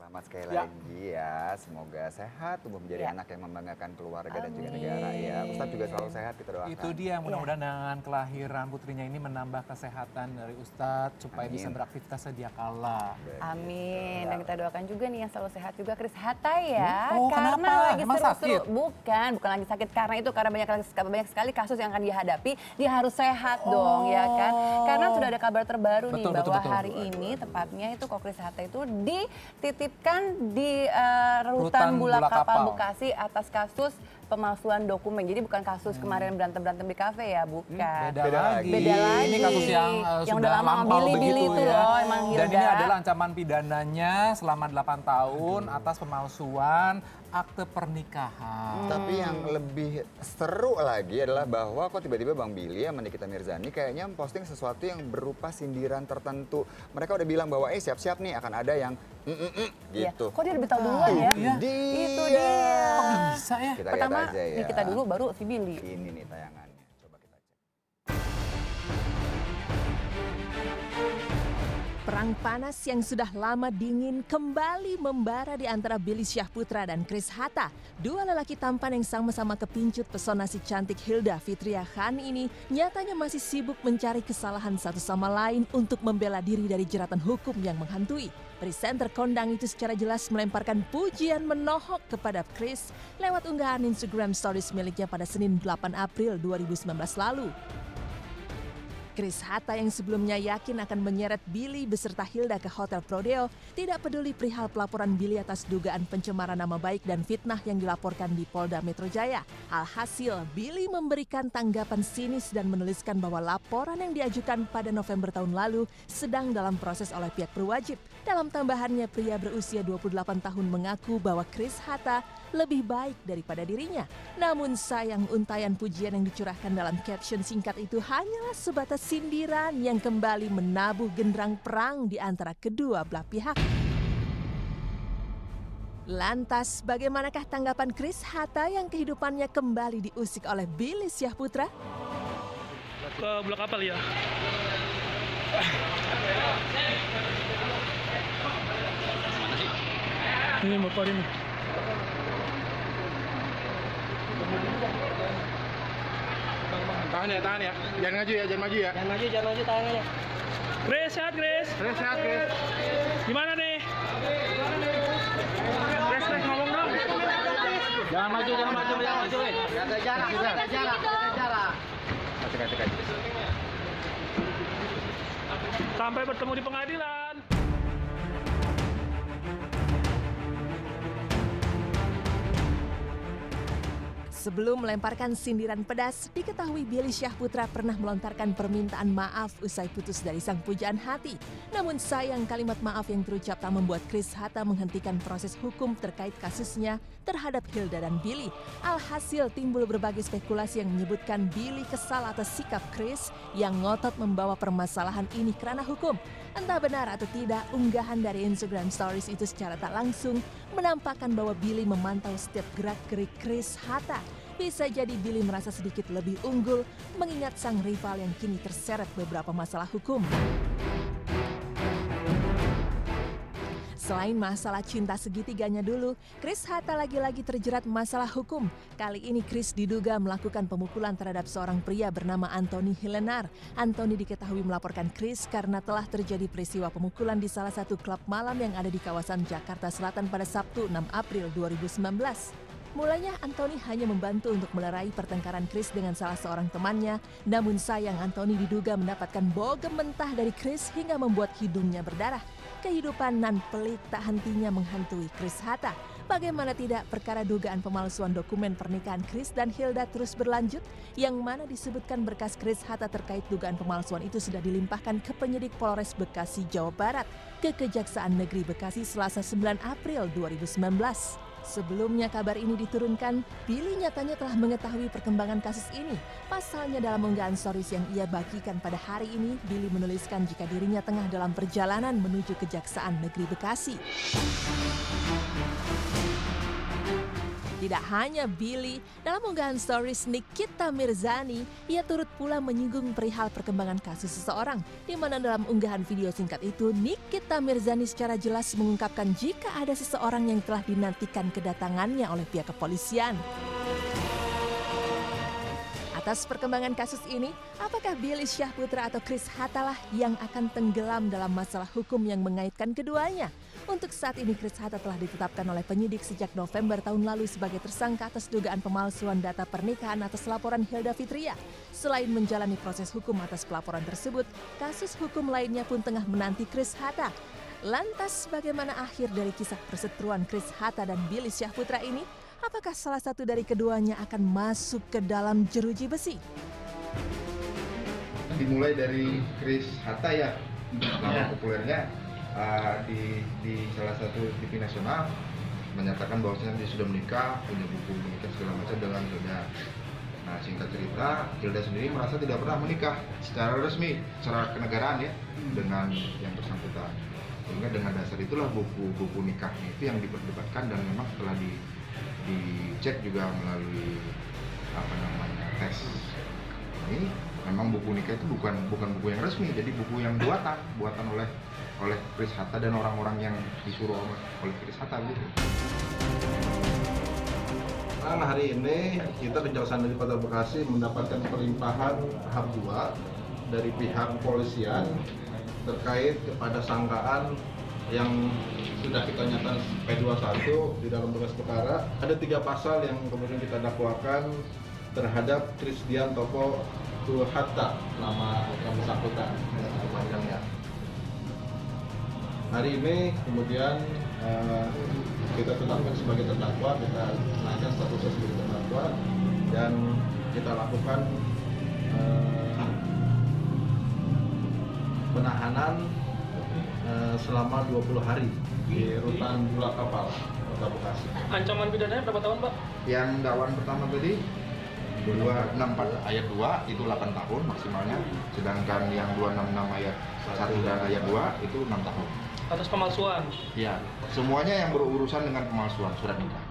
Selamat sekali lagi ya, semoga sehat, tumbuh menjadi anak yang membanggakan keluarga dan juga negara ya. Ustadz juga selalu sehat, kita doakan. Itu dia, mudah-mudahan dengan kelahiran putrinya ini menambah kesehatan dari Ustadz supaya bisa beraktivitas sedia kala. Amin. Dan kita doakan juga nih yang selalu sehat juga Chris Hatta ya. Oh, karena kenapa? lagi Emang seru-seru. sakit? Bukan lagi sakit karena itu karena banyak sekali kasus yang akan dihadapi, dia harus sehat dong ya kan. Karena sudah ada kabar terbaru nih bahwa hari ini tepatnya itu kok Chris Hatta itu dititipkan di rutan Bulakapal Bekasi atas kasus pemalsuan dokumen. Jadi bukan kasus kemarin berantem-berantem di kafe ya, bukan. Beda lagi. Ini kasus yang sudah lampau begitu ya. Loh, emang Dan ini adalah ancaman pidananya selama 8 tahun atas pemalsuan akte pernikahan. Tapi yang lebih seru lagi adalah bahwa kok tiba-tiba Bang Billy sama Nikita Mirzani kayaknya posting sesuatu yang berupa sindiran tertentu. Mereka udah bilang bahwa siap-siap nih akan ada yang gitu. Kok dia lebih tahu duluan ya? Itu dia. Kok bisa ya? Kita Pertama lihat aja ya. Nikita dulu baru si Billy. Ini nih tayangannya, coba kita cek. Perang panas yang sudah lama dingin kembali membara di antara Billy Syahputra dan Chris Hatta. Dua lelaki tampan yang sama-sama kepincut pesona si cantik Hilda Fitria Khan ini nyatanya masih sibuk mencari kesalahan satu sama lain untuk membela diri dari jeratan hukum yang menghantui. Presenter kondang itu secara jelas melemparkan pujian menohok kepada Chris lewat unggahan Instagram Stories miliknya pada Senin 8 April 2019 lalu. Chris Hatta yang sebelumnya yakin akan menyeret Billy beserta Hilda ke Hotel Prodeo tidak peduli perihal pelaporan Billy atas dugaan pencemaran nama baik dan fitnah yang dilaporkan di Polda Metro Jaya. Alhasil, Billy memberikan tanggapan sinis dan menuliskan bahwa laporan yang diajukan pada November tahun lalu sedang dalam proses oleh pihak berwajib. Dalam tambahannya, pria berusia 28 tahun mengaku bahwa Chris Hatta lebih baik daripada dirinya. Namun sayang, untayan pujian yang dicurahkan dalam caption singkat itu hanyalah sebatas sindiran yang kembali menabuh genderang perang di antara kedua belah pihak. Lantas, bagaimanakah tanggapan Chris Hatta yang kehidupannya kembali diusik oleh Billy Syahputra? Ke Bulakapal ya. Ini motor ini. Tahan ya. Jangan maju ya. Jangan maju tangannya. Chris, sehat Chris. Gimana nih? Chris, ngomong dong. Jangan maju. Jaga jarak. Sampai bertemu di pengadilan. Sebelum melemparkan sindiran pedas, diketahui Billy Syahputra pernah melontarkan permintaan maaf usai putus dari sang pujaan hati. Namun sayang, kalimat maaf yang terucap tak membuat Chris Hatta menghentikan proses hukum terkait kasusnya terhadap Hilda dan Billy. Alhasil timbul berbagai spekulasi yang menyebutkan Billy kesal atas sikap Chris yang ngotot membawa permasalahan ini ke ranah hukum. Entah benar atau tidak, unggahan dari Instagram Stories itu secara tak langsung menampakkan bahwa Billy memantau setiap gerak-gerik Chris Hatta. Bisa jadi Billy merasa sedikit lebih unggul mengingat sang rival yang kini terseret beberapa masalah hukum. Selain masalah cinta segitiganya dulu, Chris Hatta lagi-lagi terjerat masalah hukum. Kali ini Chris diduga melakukan pemukulan terhadap seorang pria bernama Anthony Hilenar. Anthony diketahui melaporkan Chris karena telah terjadi peristiwa pemukulan di salah satu klub malam yang ada di kawasan Jakarta Selatan pada Sabtu 6 April 2019. Mulanya Anthony hanya membantu untuk melerai pertengkaran Chris dengan salah seorang temannya. Namun sayang, Anthony diduga mendapatkan bogem mentah dari Chris hingga membuat hidungnya berdarah. Kehidupan nan pelik tak hentinya menghantui Chris Hatta. Bagaimana tidak, perkara dugaan pemalsuan dokumen pernikahan Chris dan Hilda terus berlanjut, yang mana disebutkan berkas Chris Hatta terkait dugaan pemalsuan itu sudah dilimpahkan ke penyidik Polres Bekasi, Jawa Barat, ke Kejaksaan Negeri Bekasi Selasa 9 April 2019. Sebelumnya kabar ini diturunkan, Billy nyatanya telah mengetahui perkembangan kasus ini. Pasalnya dalam unggahan stories yang ia bagikan pada hari ini, Billy menuliskan jika dirinya tengah dalam perjalanan menuju Kejaksaan Negeri Bekasi. Tidak hanya Billy, dalam unggahan stories Nikita Mirzani, ia turut pula menyinggung perihal perkembangan kasus seseorang, di mana dalam unggahan video singkat itu, Nikita Mirzani secara jelas mengungkapkan jika ada seseorang yang telah dinantikan kedatangannya oleh pihak kepolisian. Atas perkembangan kasus ini, apakah Billy Syahputra atau Chris Hatta lah yang akan tenggelam dalam masalah hukum yang mengaitkan keduanya? Untuk saat ini, Chris Hatta telah ditetapkan oleh penyidik sejak November tahun lalu sebagai tersangka atas dugaan pemalsuan data pernikahan atas laporan Hilda Fitria. Selain menjalani proses hukum atas pelaporan tersebut, kasus hukum lainnya pun tengah menanti Chris Hatta. Lantas, bagaimana akhir dari kisah perseteruan Chris Hatta dan Billy Syahputra ini? Apakah salah satu dari keduanya akan masuk ke dalam jeruji besi? Dimulai dari Chris Hatta ya, nama populernya di salah satu TV nasional menyatakan bahwasanya dia sudah menikah, punya buku menikah segala macam dengan Hilda. Nah, singkat cerita, Hilda sendiri merasa tidak pernah menikah secara resmi, secara kenegaraan ya, dengan yang bersangkutan. Sehingga dengan dasar itulah buku nikahnya itu yang diperdebatkan dan memang setelah dicek juga melalui tes ini, memang buku nikah itu bukan buku yang resmi, jadi buku yang buatan oleh Chris Hatta dan orang-orang yang disuruh oleh Chris Hatta gitu. Nah, hari ini kita Kejaksaan Negeri Kota Bekasi mendapatkan pelimpahan tahap 2 dari pihak kepolisian terkait kepada sangkaan yang sudah kita nyatakan P21 di dalam berkas perkara. Ada 3 pasal yang kemudian kita dakwakan terhadap Christian Toko Hatta, nama yang bersangkutan panjangnya. Hari ini kemudian kita tetapkan sebagai terdakwa, kita naikkan statusnya sebagai terdakwa dan kita lakukan penahanan selama 20 hari di rutan Bulak Kapal, Kota Bekasi. Ancaman pidananya berapa tahun, Pak? Yang dakwaan pertama tadi 264 ayat 2 itu 8 tahun maksimalnya, sedangkan yang 266 ayat 1 dan ayat 2 itu 6 tahun. Atas pemalsuan? Iya, semuanya yang berurusan dengan pemalsuan surat nikah.